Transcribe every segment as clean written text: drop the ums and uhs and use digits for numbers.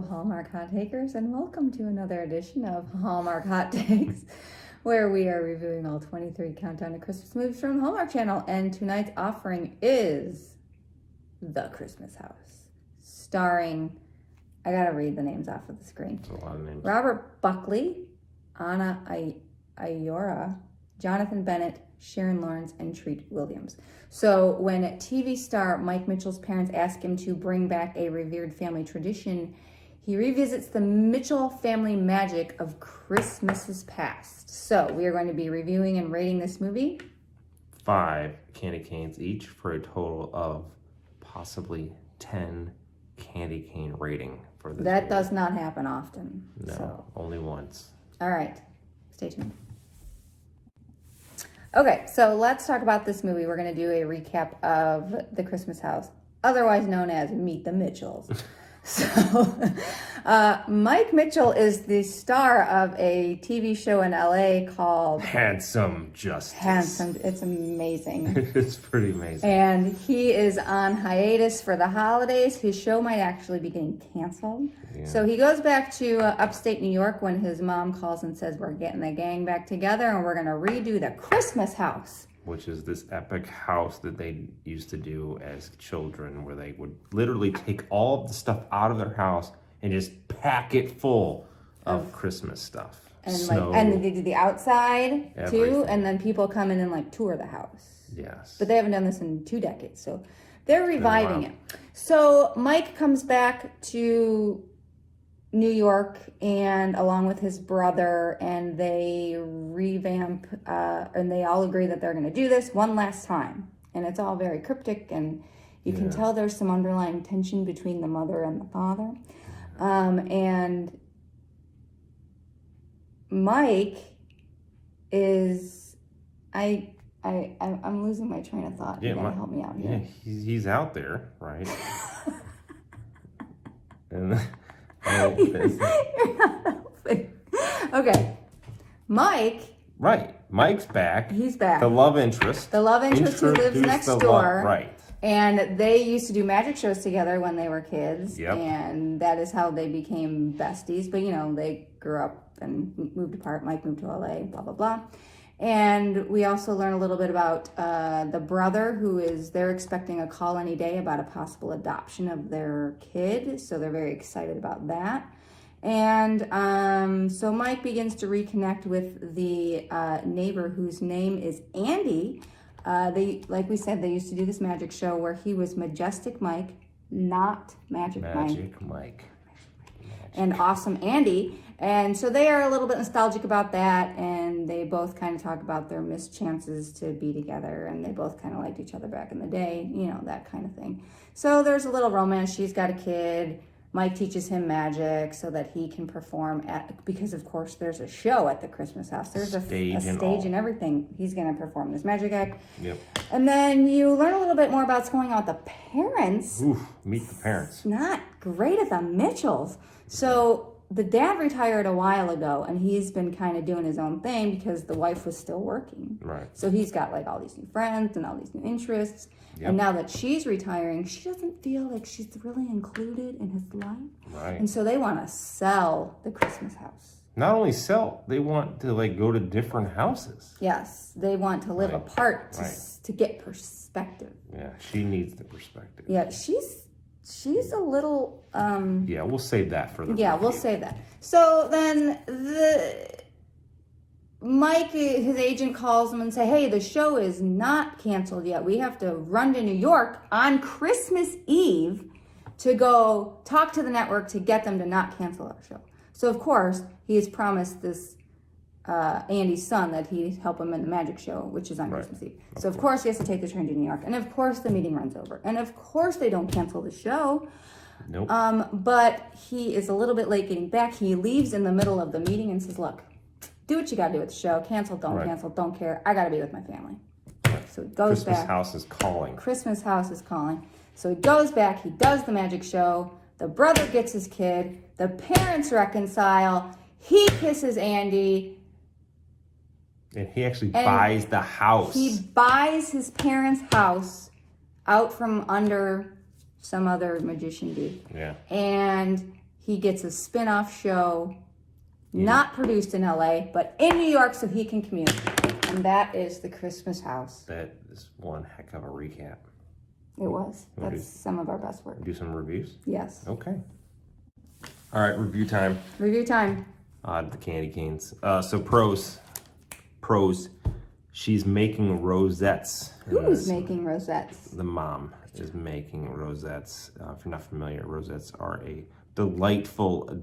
Hallmark Hot Takers, and welcome to another edition of Hallmark Hot Takes, where we are reviewing all 23 Countdown to Christmas movies from the Hallmark Channel. And tonight's offering is The Christmas House, starring, I gotta read the names off of the screen. That's a lot of names. Robert Buckley, Anna Ayora, Jonathan Bennett, Sharon Lawrence, and Treat Williams. So when TV star Mike Mitchell's parents ask him to bring back a revered family tradition, he revisits the Mitchell family magic of Christmases past. So we are going to be reviewing and rating this movie. 5 candy canes each for a total of possibly 10 candy cane rating for this That movie. does not happen often. No, So. only once. All right, stay tuned. Okay, so let's talk about this movie. We're going to do a recap of The Christmas House, otherwise known as Meet the Mitchells. So, Mike Mitchell is the star of a TV show in LA called Handsome Justice. Handsome. It's amazing. It's pretty amazing. And he is on hiatus for the holidays. His show might actually be getting canceled. Yeah. So he goes back to upstate New York when his mom calls and says, we're getting the gang back together and we're going to redo the Christmas house. Which is this epic house that they used to do as children, where they would literally take all of the stuff out of their house and just pack it full of Christmas stuff. And Snow. and they do the outside too, Everything. and then people come in and tour the house. Yes. But they haven't done this in 2 decades, so they're reviving it. So Mike comes back to New York and along with his brother, and they revamp and they all agree that they're going to do this one last time, and it's all very cryptic, and you can tell there's some underlying tension between the mother and the father. And Mike is I'm losing my train of thought. You gotta help me out here. Yeah, he's out there, right? And Okay, Mike. Right, Mike's back. He's back. The love interest. The love interest who lives next door. Right. And they used to do magic shows together when they were kids. Yep. And that is how they became besties. But, they grew up and moved apart. Mike moved to LA, blah, blah, blah. And we also learn a little bit about the brother they're expecting a call any day about a possible adoption of their kid. So they're very excited about that. And so Mike begins to reconnect with the neighbor whose name is Andy. Like we said, they used to do this magic show where he was Majestic Mike, not Magic Mike. And Awesome Andy. And so they are a little bit nostalgic about that, and they both kind of talk about their missed chances to be together, and they both kind of liked each other back in the day, that kind of thing. So there's a little romance. She's got a kid. Mike teaches him magic so that he can perform because of course there's a show at the Christmas house. There's a stage and everything. He's going to perform this magic act. Yep. And then you learn a little bit more about what's going on with the parents. Oof, meet the parents. It's not great at the Mitchells. So the dad retired a while ago, and he's been kind of doing his own thing because the wife was still working. Right. So he's got all these new friends and all these new interests. Yep. And now that she's retiring, she doesn't feel like she's really included in his life. Right. And so they want to sell the Christmas house. Not only sell, they want to go to different houses. Yes, they want to live apart to get perspective. Yeah, she needs the perspective. Yeah, she's a little yeah, we'll save that for the review. We'll save that. So then Mike, his agent, calls him and say, hey, the show is not canceled yet. We have to run to New York on Christmas Eve to go talk to the network to get them to not cancel our show. So of course he has promised this Andy's son that he'd help him in the magic show, which is on Christmas Eve. So of course he has to take the train to New York. And of course the meeting runs over. And of course they don't cancel the show. Nope. But he is a little bit late getting back. He leaves in the middle of the meeting and says, look, do what you got to do with the show. Cancel, don't cancel, don't care. I got to be with my family. So he goes back. Christmas house is calling. Christmas house is calling. So he goes back. He does the magic show. The brother gets his kid. The parents reconcile. He kisses Andy. And he actually buys the house. He buys his parents' house out from under some other magician dude. Yeah. And he gets a spin-off show, not produced in LA, but in New York so he can commute. And that is The Christmas House. That is one heck of a recap. It was. That's some of our best work. Do some reviews? Yes. Okay. All right, review time. Review time. The candy canes. So pros. She's making rosettes. Who's making rosettes? The mom is making rosettes. If you're not familiar, rosettes are a delightful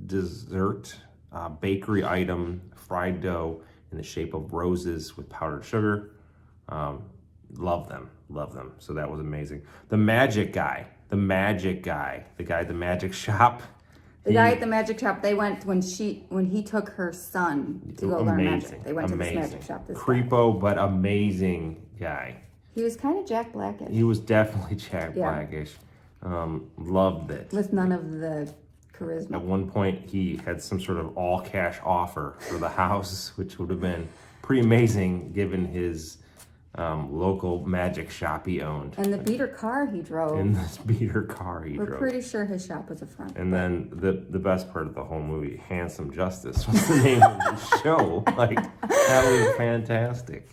dessert bakery item, fried dough in the shape of roses with powdered sugar. Love them. So that was amazing. The guy at the magic shop. The guy at the magic shop, they went when he took her son to go learn magic. They went to this magic shop. Creepo, but amazing guy. He was kind of Jack Blackish. He was definitely Jack Blackish. Loved it. With none of the charisma. At one point, he had some sort of all cash offer for the house, which would have been pretty amazing given his local magic shop he owned. And the beater car he drove. We're pretty sure his shop was a front. And then the best part of the whole movie, Handsome Justice, was the name of the show. Like, that was fantastic.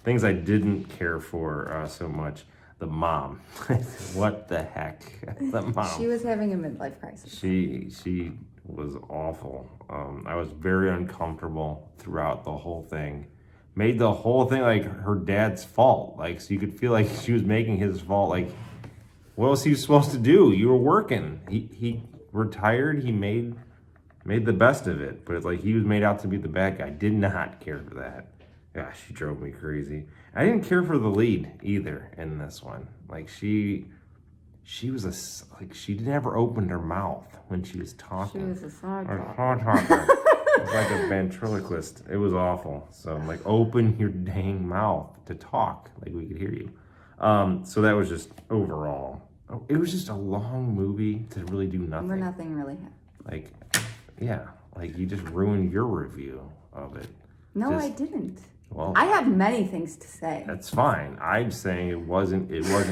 Things I didn't care for so much. The mom. What the heck? The mom. She was having a midlife crisis. She was awful. I was very uncomfortable throughout the whole thing. Made the whole thing like her dad's fault. Like, so you could feel like she was making his fault. Like, what was he supposed to do? You were working. He retired. He made the best of it. But it's like he was made out to be the bad guy. Did not care for that. Gosh, she drove me crazy. I didn't care for the lead either in this one. Like, she was she never opened her mouth when she was talking. She was a side talker. It was like a ventriloquist. It was awful. So I'm like, open your dang mouth to talk, like we could hear you. So that was just overall. It was just a long movie to really do nothing. Where nothing really happened. Like, yeah, like you just ruined your review of it. No, I didn't. Well, I have many things to say. That's fine. I'm saying it wasn't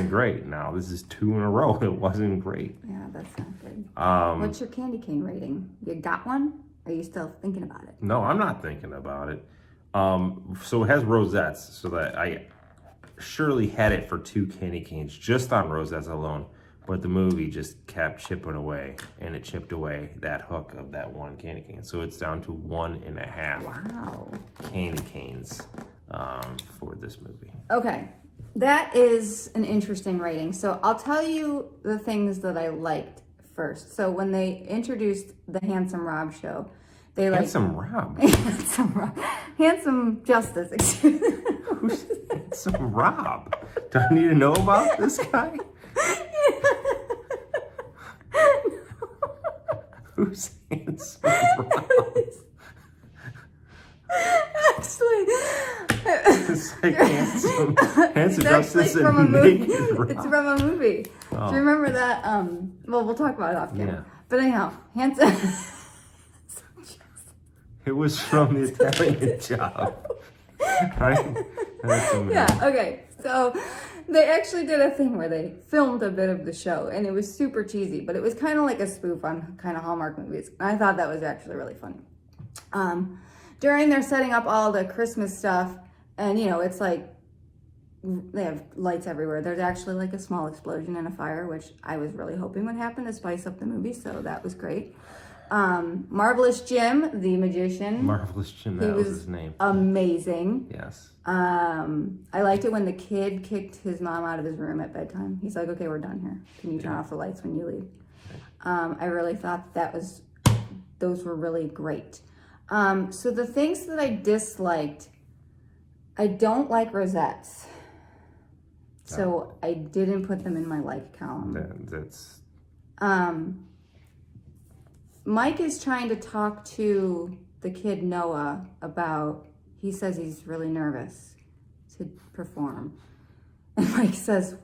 great. Now this is 2 in a row. It wasn't great. Yeah, that's not good. What's your candy cane rating? You got one? Or are you still thinking about it? No, I'm not thinking about it. So it has rosettes, so that I surely had it for 2 candy canes just on rosettes alone. But the movie just kept chipping away, and it chipped away that hook of that 1 candy cane. So it's down to 1.5 candy canes for this movie. Okay, that is an interesting rating. So I'll tell you the things that I liked first. So when they introduced the Handsome Rob show, they Handsome Rob? Handsome Justice, excuse me. Who's Handsome Rob? Do I need to know about this guy? Who's Handsome Rob? Actually, it's like handsome Justice from a and movie. Naked Rob. It's from a movie. Oh. Do you remember that? Well, we'll talk about it off camera. Yeah. But anyhow, Handsome. It was from the Italian Job, right? Yeah. Okay. So they actually did a thing where they filmed a bit of the show, and it was super cheesy, but it was kind of like a spoof on kind of Hallmark movies. And I thought that was actually really funny. During their setting up all the Christmas stuff, and it's like they have lights everywhere. There's actually like a small explosion and a fire, which I was really hoping would happen to spice up the movie. So that was great. Marvelous Jim, the magician. Marvelous Jim, that was his name. Amazing. Yes. I liked it when the kid kicked his mom out of his room at bedtime. He's like, okay, we're done here. Can you turn off the lights when you leave? I really thought those were really great. So the things that I disliked, I don't like rosettes. So I didn't put them in my like column. That's... Mike is trying to talk to the kid Noah about, he says he's really nervous to perform. And Mike says,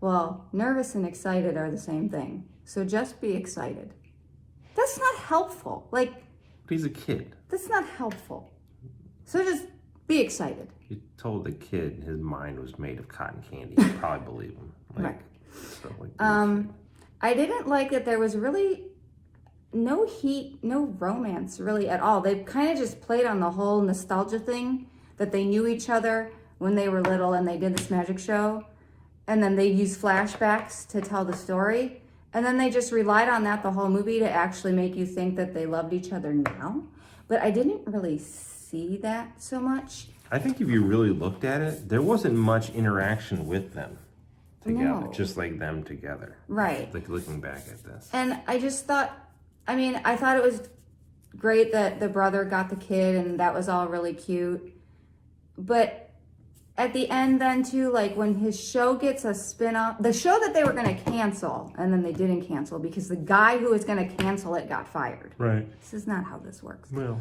well, nervous and excited are the same thing. So just be excited. That's not helpful. Like, but he's a kid. That's not helpful. So just be excited. You told the kid his mind was made of cotton candy. You probably believe him. Right. Stuff like that. I didn't like that there was really no heat, no romance really at all. They kind of just played on the whole nostalgia thing that they knew each other when they were little and they did this magic show. And then they used flashbacks to tell the story. And then they just relied on that the whole movie to actually make you think that they loved each other now. But I didn't really see that so much. I think if you really looked at it, there wasn't much interaction with them together, No. just like them together. Right. Like looking back at this. And I just thought, I thought it was great that the brother got the kid and that was all really cute. But at the end then too, like when his show gets a spin-off, the show that they were going to cancel, and then they didn't cancel because the guy who was going to cancel it got fired. Right. This is not how this works. Well,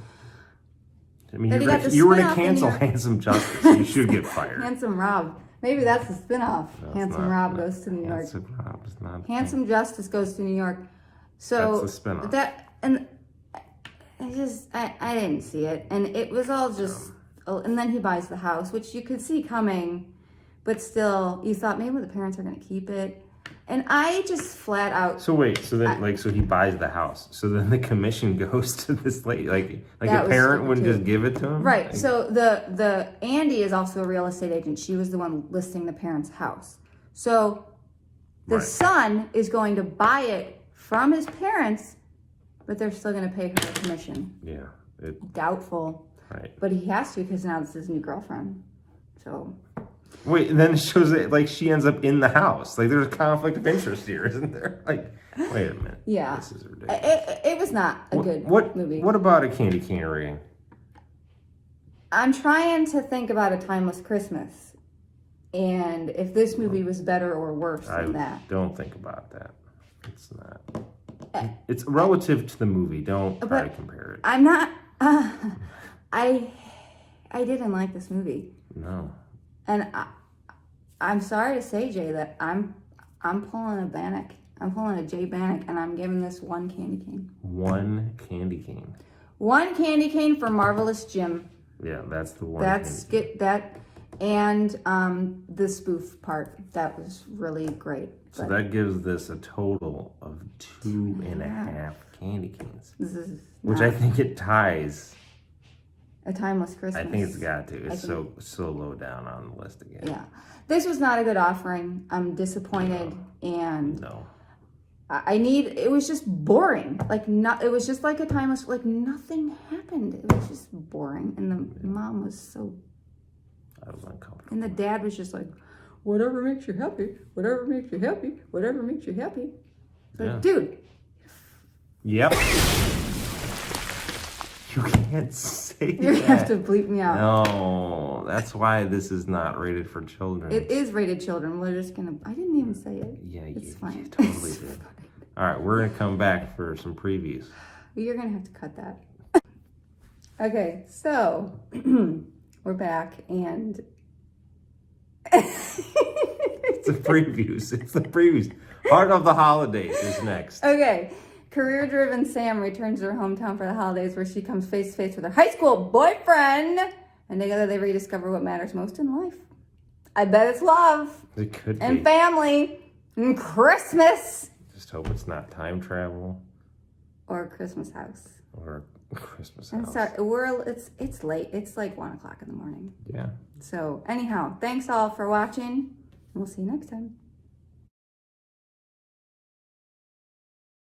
I mean, Then you got the you were to spin-off and cancel you're- Handsome Justice. You should get fired. Handsome Rob. Maybe that's the spin-off. No, it's Handsome not. Rob goes to New York. Handsome Rob is not. Handsome Justice goes to New York. So That's the spin-off. that, and I didn't see it, and it was all just. And then he buys the house, which you could see coming, but still, you thought maybe the parents are going to keep it. And I just flat out. So wait, so then so he buys the house. So then the commission goes to this lady, like That a was parent stupid wouldn't too. just give it to him, Right. Like, So the Andy is also a real estate agent. She was the one listing the parents' house. So the Right. son is going to buy it from his parents, but they're still going to pay her a commission. yeah, Doubtful. right. But he has to because now this is his new girlfriend. So Wait, and then it shows that like she ends up in the house. Like there's a conflict of interest here, isn't there? Like, wait a minute. yeah, This is ridiculous. it was not a good movie. What about a candy cane rating? I'm trying to think about a timeless Christmas, and if this movie was better or worse I than that. don't think about that. It's not. It's relative to the movie. Don't try to But compare it. I'm not. I didn't like this movie, No. and I'm sorry to say, Jay, that I'm pulling a Bannock. I'm pulling a Jay Bannock, and I'm giving this one candy cane. One candy cane. One candy cane for Marvelous Jim. Yeah, that's the one. That's candy cane. get that, and the spoof part that was really great. So But that gives this a total of 2.5 candy canes, this is which not I think it ties. a timeless Christmas. I think it's got to. It's think- so low down on the list again. Yeah, this was not a good offering. I'm disappointed, and No. it was just boring. Like it was just like a timeless. Like nothing happened. It was just boring, and the mom was so. I was uncomfortable. And the dad was just like, whatever makes you happy, whatever makes you happy, whatever makes you happy. Like, Yeah. dude. Yep. You can't say You that. have to bleep me out. No, that's why this is not rated for children. It is rated children. We're just gonna. I didn't even say it. Yeah, It's you fine. totally did. All right, we're gonna come back for some previews. You're gonna have to cut that. Okay, so we're back, and It's the previews. It's the previews. Heart of the Holidays is next. okay. Career-driven Sam returns to her hometown for the holidays, where she comes face to face with her high school boyfriend, and together they rediscover what matters most in life. I bet it's love It could and be. family and Christmas Just hope it's not time travel or Christmas house. or Christmas I'm house. sorry, it's late. It's like 1:00 in the morning. Yeah. So anyhow, thanks all for watching. We'll see you next time.